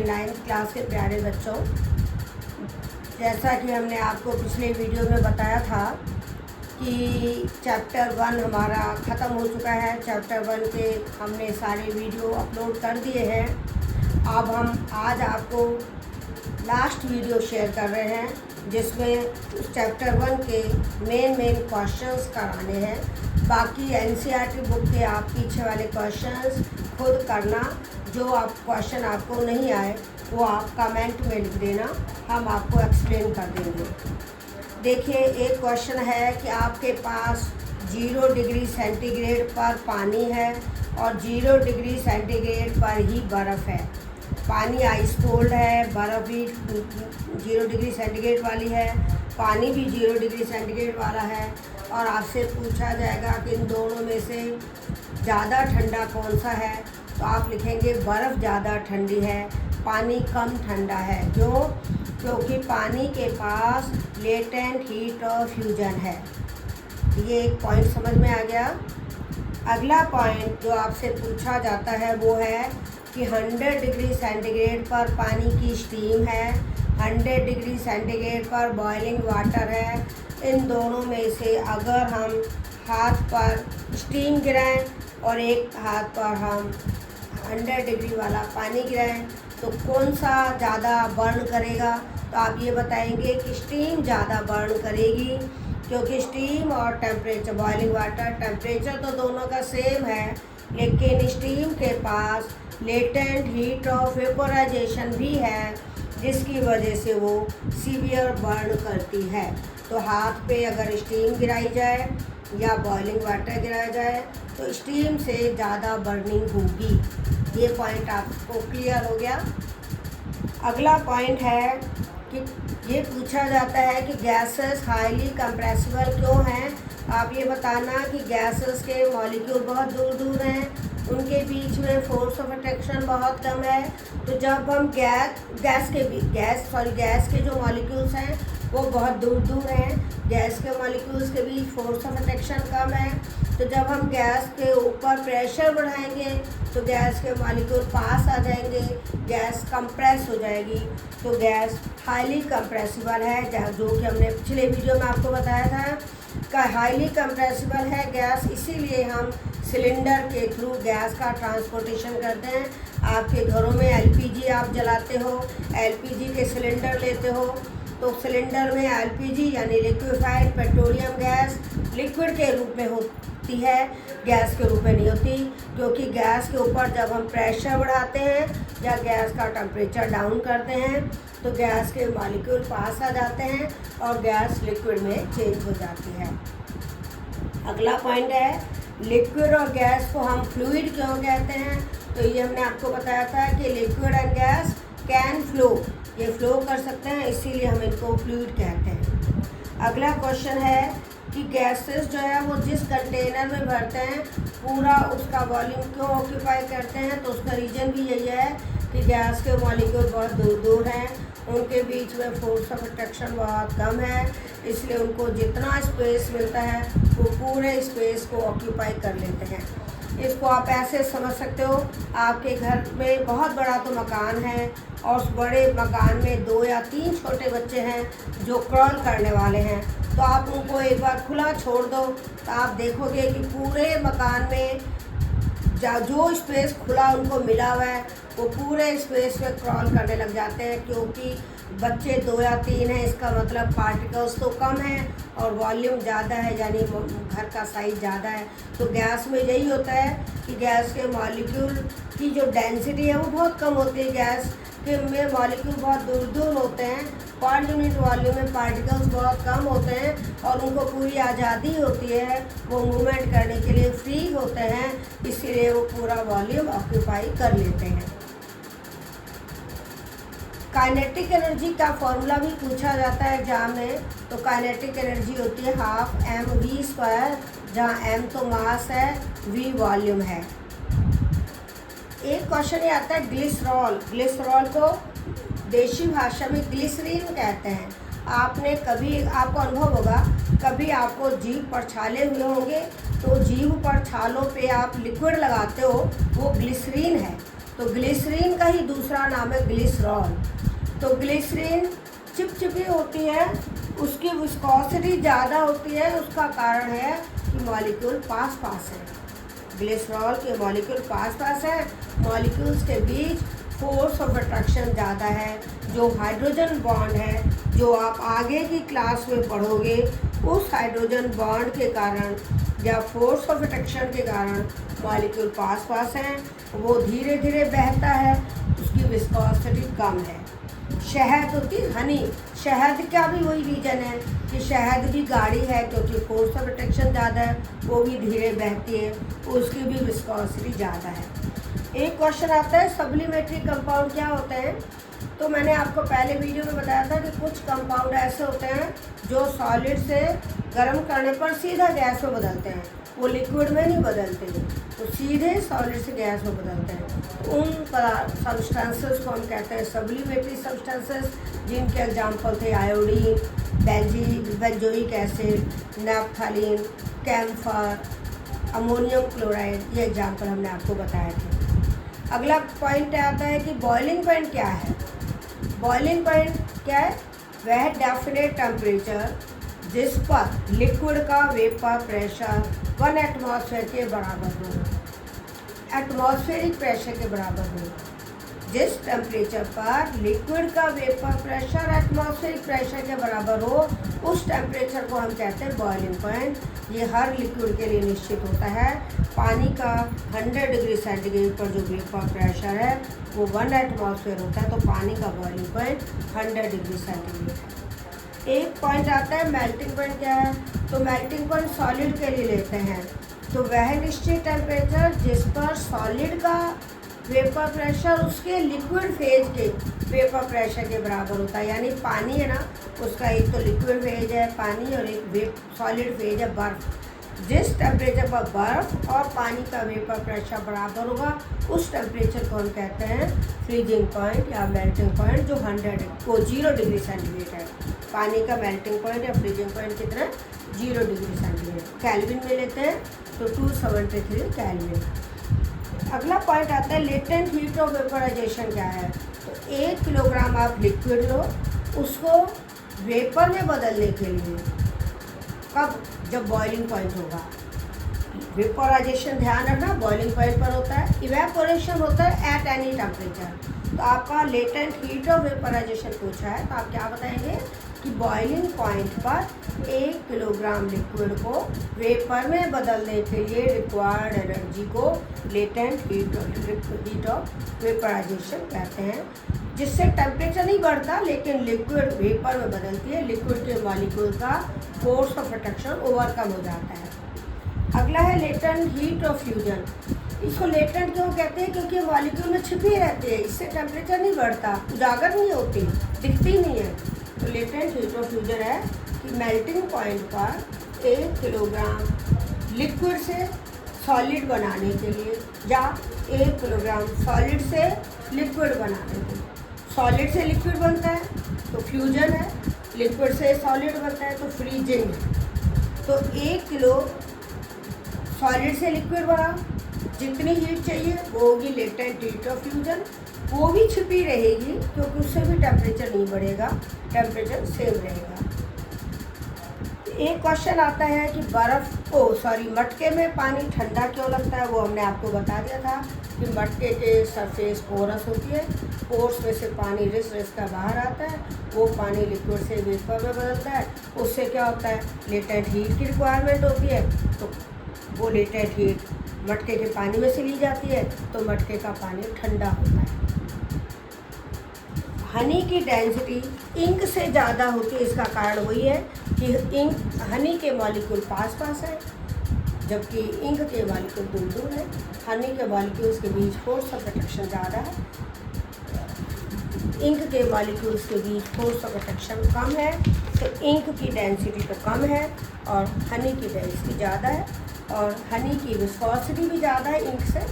मेरे 9th class के प्यारे बच्चों, जैसा कि हमने आपको पिछले वीडियो में बताया था कि चैप्टर 1 हमारा ख़त्म हो चुका है। चैप्टर 1 के हमने सारे वीडियो अपलोड कर दिए हैं। अब हम आज आपको लास्ट वीडियो शेयर कर रहे हैं, जिसमें उस चैप्टर 1 के मेन क्वेश्चंस कराने हैं। बाकी एनसीईआरटी बुक के आप पीछे वाले क्वेश्चंस खुद करना। जो आप क्वेश्चन आपको नहीं आए वो आप कमेंट में लिख देना, हम आपको एक्सप्लेन कर देंगे। देखिए, एक क्वेश्चन है कि आपके पास 0 डिग्री सेंटीग्रेड पर पानी है और 0 डिग्री सेंटीग्रेड पर ही बर्फ़ है। पानी आइस कोल्ड है, बर्फ़ भी 0 डिग्री सेंटीग्रेड वाली है, पानी भी 0 डिग्री सेंटीग्रेड वाला है। और आपसे पूछा जाएगा कि इन दोनों में से ज़्यादा ठंडा कौन सा है, तो आप लिखेंगे बर्फ़ ज़्यादा ठंडी है, पानी कम ठंडा है। क्यों? क्योंकि पानी के पास लेटेंट हीट ऑफ फ्यूजन है। ये एक पॉइंट समझ में आ गया। अगला पॉइंट जो आपसे पूछा जाता है वो है कि 100 डिग्री सेंटीग्रेड पर पानी की स्टीम है, 100 डिग्री सेंटीग्रेड पर बॉइलिंग वाटर है। इन दोनों में से अगर हम हाथ पर स्टीम गिराएं और एक हाथ पर हम 100 डिग्री वाला पानी गिराएं तो कौन सा ज़्यादा बर्न करेगा? तो आप ये बताएंगे कि स्टीम ज़्यादा बर्न करेगी, क्योंकि स्टीम और टेम्परेचर, बॉइलिंग वाटर टेम्परेचर तो दोनों का सेम है, लेकिन स्टीम के पास लेटेंट हीट ऑफ वेपोराइजेशन भी है, जिसकी वजह से वो सीवियर बर्न करती है। तो हाथ पे अगर स्टीम गिराई जाए या बॉइलिंग वाटर गिराया जाए तो स्टीम से ज़्यादा बर्निंग होगी। ये पॉइंट आपको क्लियर हो गया। अगला पॉइंट है कि ये पूछा जाता है कि गैसेस हाईली कंप्रेसिबल क्यों हैं। आप ये बताना कि गैसेस के मॉलिक्यूल बहुत दूर दूर हैं, उनके बीच में फोर्स ऑफ अट्रैक्शन बहुत कम है। तो जब हम गैस के जो मॉलिक्यूल्स हैं वो बहुत दूर दूर हैं, गैस के मॉलिक्यूल्स के बीच फोर्स ऑफ अट्रैक्शन कम है। तो जब हम गैस के ऊपर प्रेशर बढ़ाएंगे तो गैस के मॉलिक्यूल पास आ जाएंगे, गैस कंप्रेस हो जाएगी। तो गैस हाईली कंप्रेसिबल है, जो कि हमने पिछले वीडियो में आपको बताया था का हाईली कंप्रेसिबल है गैस। इसीलिए हम सिलेंडर के थ्रू गैस का ट्रांसपोर्टेशन करते हैं। आपके घरों में एलपीजी आप जलाते हो, एलपीजी के सिलेंडर लेते हो, तो सिलेंडर में एलपीजी यानी लिक्विफाइड पेट्रोलियम गैस लिक्विड के रूप में होती है, गैस के रूप में नहीं होती। क्योंकि गैस के ऊपर जब हम प्रेशर बढ़ाते हैं या गैस का टेम्परेचर डाउन करते हैं तो गैस के मॉलिक्यूल पास आ जाते हैं और गैस लिक्विड में चेंज हो जाती है। अगला पॉइंट है लिक्विड और गैस को हम फ्लूइड क्यों कहते हैं। तो ये हमने आपको बताया था कि liquid and gas can flow, ये फ्लो कर सकते हैं, इसीलिए हम इनको फ्लूइड कहते हैं। अगला क्वेश्चन है कि गैसेस जो है वो जिस कंटेनर में भरते हैं पूरा उसका वॉल्यूम क्यों ऑक्यूपाई करते हैं। तो उसका रीज़न भी यही है कि गैस के मॉलिक्यूल बहुत दूर दूर हैं, उनके बीच में फोर्स ऑफ अट्रैक्शन बहुत कम है, इसलिए उनको जितना स्पेस मिलता है वो पूरे स्पेस को ऑक्यूपाई कर लेते हैं। इसको आप ऐसे समझ सकते हो, आपके घर में बहुत बड़ा तो मकान है और उस बड़े मकान में 2 या 3 छोटे बच्चे हैं जो क्रॉल करने वाले हैं। तो आप उनको एक बार खुला छोड़ दो तो आप देखोगे कि पूरे मकान में जो स्पेस खुला उनको मिला हुआ है वो पूरे स्पेस में क्रॉल करने लग जाते हैं। क्योंकि बच्चे 2 या 3 हैं, इसका मतलब पार्टिकल्स तो कम हैं और वॉल्यूम ज़्यादा है, यानी घर का साइज़ ज़्यादा है। तो गैस में यही होता है कि गैस के मॉलिक्यूल की जो डेंसिटी है वो बहुत कम होती है, गैस के में मॉलिक्यूल बहुत दूर दूर होते हैं, पर यूनिट वॉल्यूम में पार्टिकल्स बहुत कम होते हैं और उनको पूरी आज़ादी होती है, वो मूवमेंट करने के लिए फ्री होते हैं, इसीलिए वो पूरा वॉल्यूम ऑक्यूपाई कर लेते हैं। काइनेटिक एनर्जी का फॉर्मूला भी पूछा जाता है एग्जाम में। तो काइनेटिक एनर्जी होती है 12 mv², जहाँ m तो मास है, v वॉल्यूम है। एक क्वेश्चन ये आता है ग्लिसरॉल। ग्लिसरॉल को देशी भाषा में ग्लिसरीन कहते हैं। आपने कभी, आपको अनुभव होगा, कभी आपको जीभ पर छाले हुए होंगे तो जीभ पर छालों पे आप लिक्विड लगाते हो, वो ग्लिसरीन है। तो ग्लिसरीन का ही दूसरा नाम है ग्लिसरॉल। तो ग्लिसरीन चिपचिपी होती है, उसकी विस्कोसिटी ज़्यादा होती है, उसका कारण है कि मॉलिक्यूल पास पास है। ग्लिसरॉल के मॉलिक्यूल पास पास है, मॉलिक्यूल्स के बीच फोर्स ऑफ अट्रैक्शन ज़्यादा है। जो हाइड्रोजन बॉन्ड है, जो आप आगे की क्लास में पढ़ोगे, उस हाइड्रोजन बॉन्ड के कारण या फोर्स ऑफ अट्रैक्शन के कारण मॉलिक्यूल पास पास हैं, वो धीरे धीरे बहता है, उसकी विस्कोसिटी कम है। शहद होती है हनी, शहद का भी वही रीज़न है कि शहद भी गाढ़ी है क्योंकि फोर्स ऑफ अट्रैक्शन ज़्यादा है, वो भी धीरे बहती है, उसकी भी विस्कोसिटी ज़्यादा है। एक क्वेश्चन आता है सप्लीमेंट्री कंपाउंड क्या होते हैं। तो मैंने आपको पहले वीडियो में बताया था कि कुछ कंपाउंड ऐसे होते हैं जो सॉलिड से गर्म करने पर सीधा गैस में बदलते हैं, वो लिक्विड में नहीं बदलते, तो सीधे सॉलिड से गैस में बदलते हैं। उन सब्सटेंसेस को हम कहते हैं सप्लीमेंट्री सब्सटेंसेस, जिनके एग्जांपल थे iodine, benzoic acid, naphthalene, camphor, ammonium chloride, ये एग्जाम्पल हमने आपको बताए थे। अगला पॉइंट आता है कि बॉइलिंग पॉइंट क्या है। बॉइलिंग पॉइंट क्या है? वह डेफिनेट टेम्परेचर जिस पर लिक्विड का वेपर प्रेशर 1 एटमॉस्फेयर के बराबर हो, एटमॉस्फेरिक प्रेशर के बराबर हो। जिस टेम्परेचर पर लिक्विड का वेपर प्रेशर एटमॉस्फेरिक प्रेशर के बराबर हो, उस टेम्परेचर को हम कहते हैं बॉइलिंग पॉइंट। ये हर लिक्विड के लिए निश्चित होता है। पानी का 100 डिग्री सेंटीग्रेड पर जो वेपर प्रेशर है वो 1 एटमॉस्फेयर होता है, तो पानी का बॉइलिंग पॉइंट 100 डिग्री सेंटीग्रेड है। एक पॉइंट आता है मेल्टिंग पॉइंट क्या है। तो मेल्टिंग पॉइंट सॉलिड के लिए लेते हैं, तो वह निश्चित टेम्परेचर जिस पर सॉलिड का वेपर प्रेशर उसके लिक्विड फेज के वेपर प्रेशर के बराबर होता है। यानी पानी है ना, उसका एक तो लिक्विड फेज है पानी और एक सॉलिड फेज है बर्फ़। जिस टेम्परेचर पर बर्फ़ और पानी का वेपर प्रेशर बराबर होगा, उस टेम्परेचर को हम कहते हैं फ्रीजिंग पॉइंट या मेल्टिंग पॉइंट, जो 0 डिग्री सेंटीग्रेड है। पानी का मेल्टिंग पॉइंट या फ्रीजिंग पॉइंट कितना है? 0 डिग्री सेंटीग्रेड। कैल्विन में लेते हैं तो 273 कैल्विन। अगला पॉइंट आता है लेटेंट हीट ऑफ वेपराइजेशन क्या है। तो 1 किलोग्राम आप लिक्विड लो, उसको वेपर में बदलने के लिए कब? जब बॉइलिंग पॉइंट होगा। वेपराइजेशन ध्यान रखना बॉइलिंग पॉइंट पर होता है, इवेपोरेशन होता है एट एनी टेम्परेचर। तो आपका लेटेंट हीट ऑफ वेपराइजेशन पूछा है, तो आप क्या बताएंगे कि बॉइलिंग पॉइंट पर 1 किलोग्राम लिक्विड को वेपर में बदलने के लिए रिक्वायर्ड एनर्जी को लेटेंट हीट ऑफ वेपराइजेशन कहते हैं। जिससे टेम्परेचर नहीं बढ़ता लेकिन लिक्विड वेपर में बदलती है, लिक्विड के मॉलिक्यूल का फोर्स ऑफ अट्रैक्शन ओवरकम हो जाता है। अगला है लेटेंट हीट ऑफ फ्यूजन। इसको लेटेंट क्यों कहते हैं? क्योंकि मॉलिक्यूल में छिपी रहती है, इससे टेम्परेचर नहीं बढ़ता, उजागर नहीं होती, दिखती नहीं है। तो लेटेंट हीट ऑफ फ्यूजन है कि मेल्टिंग पॉइंट पर 1 किलोग्राम लिक्विड से सॉलिड बनाने के लिए या 1 किलोग्राम सॉलिड से लिक्विड बनाने के लिए, सॉलिड से लिक्विड बनता है तो फ्यूजन है, लिक्विड से सॉलिड बनता है तो फ्रीजिंग है। तो 1 किलो सॉलिड से लिक्विड बना, जितनी हीट चाहिए वो होगी लेटेंट हीट ऑफ फ्यूजन, वो भी छिपी रहेगी क्योंकि उससे भी टेम्परेचर नहीं बढ़ेगा, टेम्परेचर सेम रहेगा। एक क्वेश्चन आता है कि मटके में पानी ठंडा क्यों लगता है। वो हमने आपको बता दिया था कि मटके के सरफेस पोरस होती है, पोर्स में से पानी रिस का बाहर आता है, वो पानी लिक्विड से वेपर में बदलता है। उससे क्या होता है? लेटेंट हीट की रिक्वायरमेंट होती है, तो वो लेटेंट हीट मटके के पानी में से ली जाती है, तो मटके का पानी ठंडा होता है। हनी की डेंसिटी इंक से ज़्यादा होती है, इसका कारण वही है कि हनी के मॉलिक्यूल पास पास है जबकि इंक के मॉलिक्यूल दूर दूर है। हनी के मॉलिक्यूल्स के बीच फोर्स ऑफ अट्रैक्शन ज़्यादा है, इंक के मॉलिक्यूल्स के बीच फोर्स ऑफ अट्रैक्शन कम है, तो इंक की डेंसिटी तो कम है और हनी की डेंसिटी ज़्यादा है, और हनी की विस्कोसिटी भी ज़्यादा है इंक से।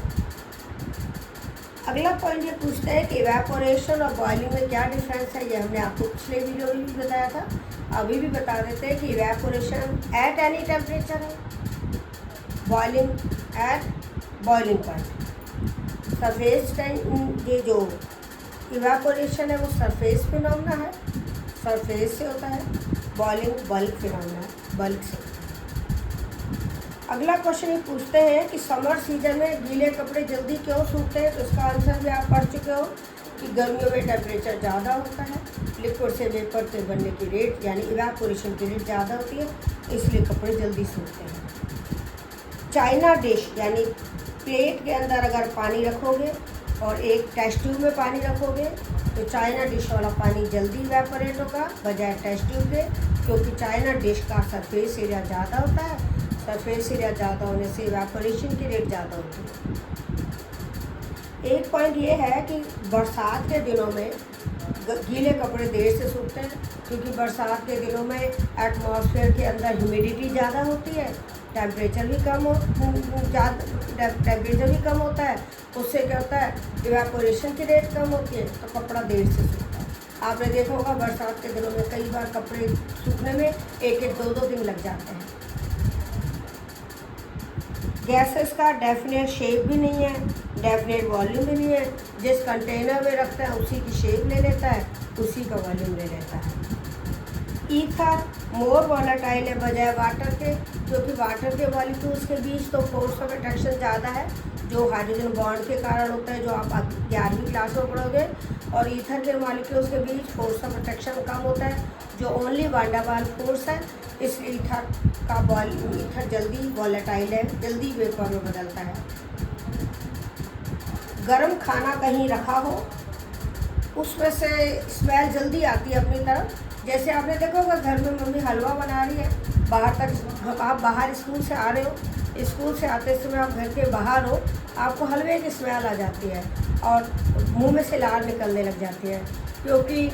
अगला पॉइंट ये पूछते हैं कि इवेपोरेशन और बॉइलिंग में क्या डिफरेंस है। ये हमने आपको पिछले वीडियो में भी बताया था, अभी भी बता देते हैं कि इवेपोरेशन एट एनी टेम्परेचर है, boiling at boiling point. Surface ये जो इवेपोरेशन है वो सरफेस फिनोमेना है, सरफेस से होता है। बॉइलिंग बल्क फिनोमेना है, बल्क से। अगला क्वेश्चन ये पूछते हैं कि समर सीजन में गीले कपड़े जल्दी क्यों सूखते हैं। तो इसका आंसर भी आप पढ़ चुके हो कि गर्मियों में टेम्परेचर ज़्यादा होता है, लिक्विड से वेपर के बनने की रेट यानी इवेपोरेशन की रेट ज़्यादा होती है, इसलिए कपड़े जल्दी सूखते हैं। चाइना डिश यानी प्लेट के अंदर अगर पानी रखोगे और एक टेस्ट ट्यूब में पानी रखोगे तो चाइना डिश वाला पानी जल्दी इवेपोरेट होगा बजाय टेस्ट ट्यूब के, क्योंकि चाइना डिश का सरफेस एरिया ज़्यादा होता है। सरफेस एरिया ज़्यादा होने से इवेपोरेशन की रेट ज़्यादा होती है। एक पॉइंट ये है कि बरसात के दिनों में गीले कपड़े देर से सूखते हैं, क्योंकि बरसात के दिनों में एटमॉस्फेयर के अंदर ह्यूमिडिटी ज़्यादा होती है, टेम्परेचर भी कम होता है। उससे क्या होता है, इवेपोरेशन की रेट कम होती है, तो कपड़ा देर से सूखता है। आपने देखा होगा बरसात के दिनों में कई बार कपड़े सूखने में 1-2 दिन लग जाते हैं। गैसेस का डेफिनेट शेप भी नहीं है, डेफिनेट वॉल्यूम भी नहीं है। जिस कंटेनर में रखता है उसी की शेप ले लेता है, उसी का वॉल्यूम ले लेता है। ईथर मोर वॉलेटाइल है बजाय वाटर के, क्योंकि वाटर के मॉलिक्यूल्स के बीच तो फोर्स ऑफ अट्रैक्शन ज़्यादा है, जो हाइड्रोजन बॉन्ड के कारण होता है, जो आप 11वीं क्लास में पढ़ोगे। और ईथर के मॉलिक्यूल्स के बीच फोर्स ऑफ अट्रैक्शन कम होता है, जो ओनली वान डर वाल फोर्स है। इसलिए ईथर जल्दी वॉलेटाइल है, जल्दी वेपर में बदलता है। गर्म खाना कहीं रखा हो उसमें से स्मेल जल्दी आती है अपनी तरफ। जैसे आपने देखा होगा घर में मम्मी हलवा बना रही है, आप बाहर स्कूल से आ रहे हो, स्कूल से आते समय आप घर के बाहर हो, आपको हलवे की स्मेल आ जाती है और मुंह में से लार निकलने लग जाती है, क्योंकि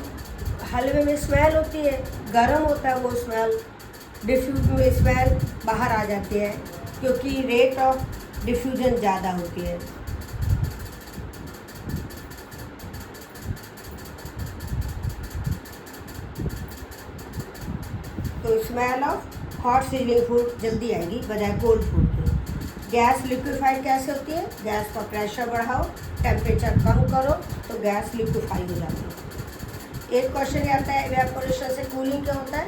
हलवे में स्मेल होती है, गर्म होता है, वो स्मेल डिफ्यूज में स्मेल बाहर आ जाती है, क्योंकि रेट ऑफ डिफ्यूजन ज़्यादा होती है। तो smell of hot seasoning food जल्दी आएगी बजाय कोल्ड फूड के। गैस लिक्विफाइड कैसे होती है, गैस का प्रेशर बढ़ाओ, टेम्परेचर कम करो तो गैस लिक्विफाई हो जाती है। एक क्वेश्चन आता है इवेपोरेशन से कूलिंग क्या होता है,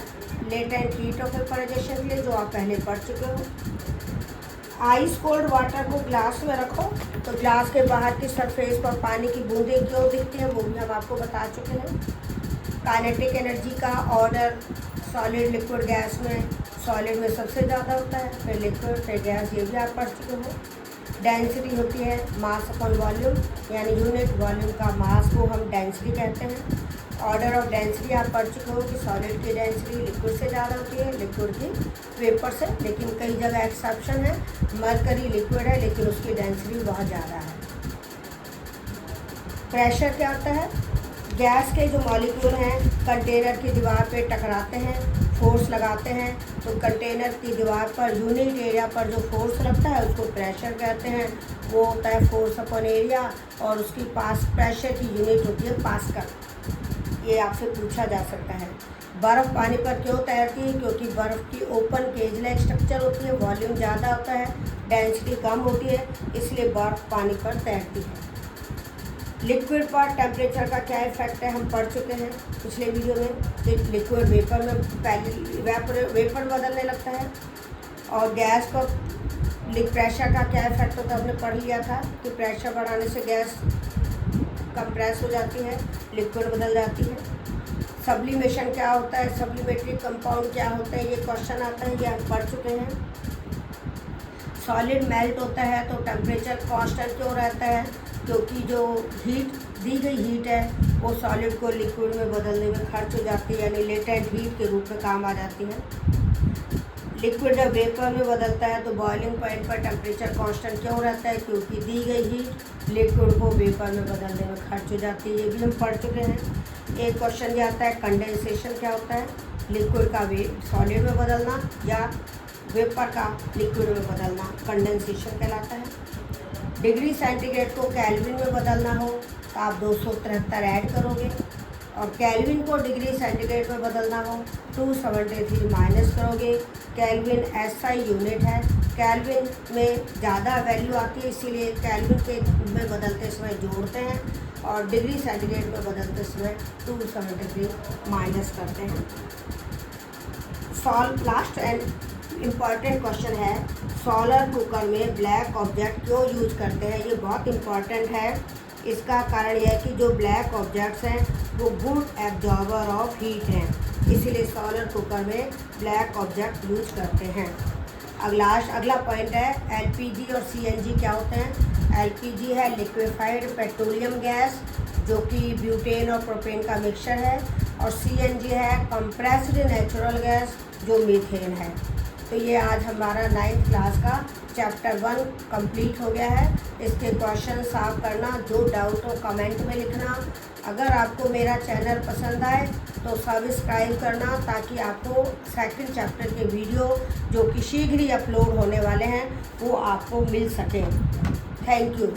लेटेंट हीट ऑफ वेपराइजेशन के लिए, जो आप पहले पढ़ चुके हो। आइस कोल्ड वाटर को ग्लास में रखो तो ग्लास के बाहर की सरफेस पर पानी की बूंदें क्यों दिखती हैं, वो भी हम आपको बता चुके हैं। काइनेटिक एनर्जी का ऑर्डर सॉलिड लिक्विड गैस में, सॉलिड में सबसे ज़्यादा होता है, फिर लिक्विड फिर गैस, ये भी आप पढ़ चुके हो। डेंसिटी होती है मास अपॉन वॉल्यूम, यानी यूनिट वॉल्यूम का मास को हम डेंसिटी कहते हैं। ऑर्डर ऑफ डेंसिटी आप पढ़ चुके हो कि सॉलिड की डेंसिटी लिक्विड से ज़्यादा होती है, लिक्विड की वेपर से, लेकिन कई जगह एक्सेप्शन है। मरकरी लिक्विड है लेकिन उसकी डेंसिटी बहुत ज़्यादा है। प्रेशर क्या होता है, गैस के जो मॉलिक्यूल हैं कंटेनर की दीवार पे टकराते हैं, फोर्स लगाते हैं, तो कंटेनर की दीवार पर यूनिट एरिया पर जो फोर्स लगता है उसको प्रेशर कहते हैं। वो होता है फोर्स अपॉन एरिया, और उसकी पास प्रेशर की यूनिट होती है पास्कल। ये आपसे पूछा जा सकता है। बर्फ़ पानी पर क्यों तैरती है, क्योंकि बर्फ़ की ओपन केज लाइक स्ट्रक्चर होती है, वॉल्यूम ज़्यादा होता है, डेंसिटी कम होती है, इसलिए बर्फ़ पानी पर तैरती है। लिक्विड पर टेम्परेचर का क्या इफेक्ट है हम पढ़ चुके हैं पिछले वीडियो में कि लिक्विड वेपर में पहले वेपर बदलने लगता है, और गैस पर प्रेशर का क्या इफेक्ट होता है हमने पढ़ लिया था कि प्रेशर बढ़ाने से गैस कंप्रेस हो जाती है, लिक्विड बदल जाती है। सब्लिमेशन क्या होता है, सब्लिमेटरी कंपाउंड क्या होता है, ये क्वेश्चन आता है, ये हम पढ़ चुके हैं। सॉलिड मेल्ट होता है तो टेम्परेचर कांस्टेंट क्यों रहता है, क्योंकि जो हीट दी गई हीट है वो सॉलिड को लिक्विड में बदलने में खर्च हो जाती है, यानी लेटेंट हीट के रूप में काम आ जाती है। लिक्विड जब वेपर में बदलता है तो बॉइलिंग पॉइंट पर टेम्परेचर कांस्टेंट क्यों रहता है, क्योंकि दी गई हीट लिक्विड को वेपर में बदलने में खर्च हो जाती है, ये भी हम पढ़ चुके हैं। एक क्वेश्चन ये आता है कंडेंसेशन क्या होता है, लिक्विड का सॉलिड में बदलना या वेपर का लिक्विड में बदलना कंडेंसेशन कहलाता है। डिग्री सेंटीग्रेड को केल्विन में बदलना हो तो आप 273 ऐड करोगे, और केल्विन को डिग्री सेंटीग्रेड में बदलना हो 273 माइनस करोगे। केल्विन एसआई यूनिट है, केल्विन में ज़्यादा वैल्यू आती है, इसीलिए केल्विन के में बदलते समय जोड़ते हैं और डिग्री सेंटीग्रेड में बदलते समय 270 डिग्री माइनस करते हैं। Solve last and important question है, सोलर कुकर में ब्लैक ऑब्जेक्ट क्यों यूज करते हैं? ये बहुत इम्पॉर्टेंट है। इसका कारण यह है कि जो ब्लैक ऑब्जेक्ट्स हैं वो गुड एब्जॉर्बर ऑफ हीट हैं, इसीलिए सोलर कुकर में ब्लैक ऑब्जेक्ट यूज करते हैं। अगला पॉइंट है एलपीजी और सीएनजी क्या होते हैं। एलपीजी है लिक्विफाइड पेट्रोलियम गैस, जो कि ब्यूटेन और प्रोपेन का मिक्सचर है, और सीएनजी है कंप्रेस्ड नेचुरल गैस, जो मीथेन है। तो ये आज हमारा 9th क्लास का चैप्टर 1 कंप्लीट हो गया है। इसके क्वेश्चन आप करना, जो डाउट हो कमेंट में लिखना। अगर आपको मेरा चैनल पसंद आए तो सब्सक्राइब करना, ताकि आपको सेकंड चैप्टर के वीडियो जो कि शीघ्र ही अपलोड होने वाले हैं वो आपको मिल सकें। Thank you.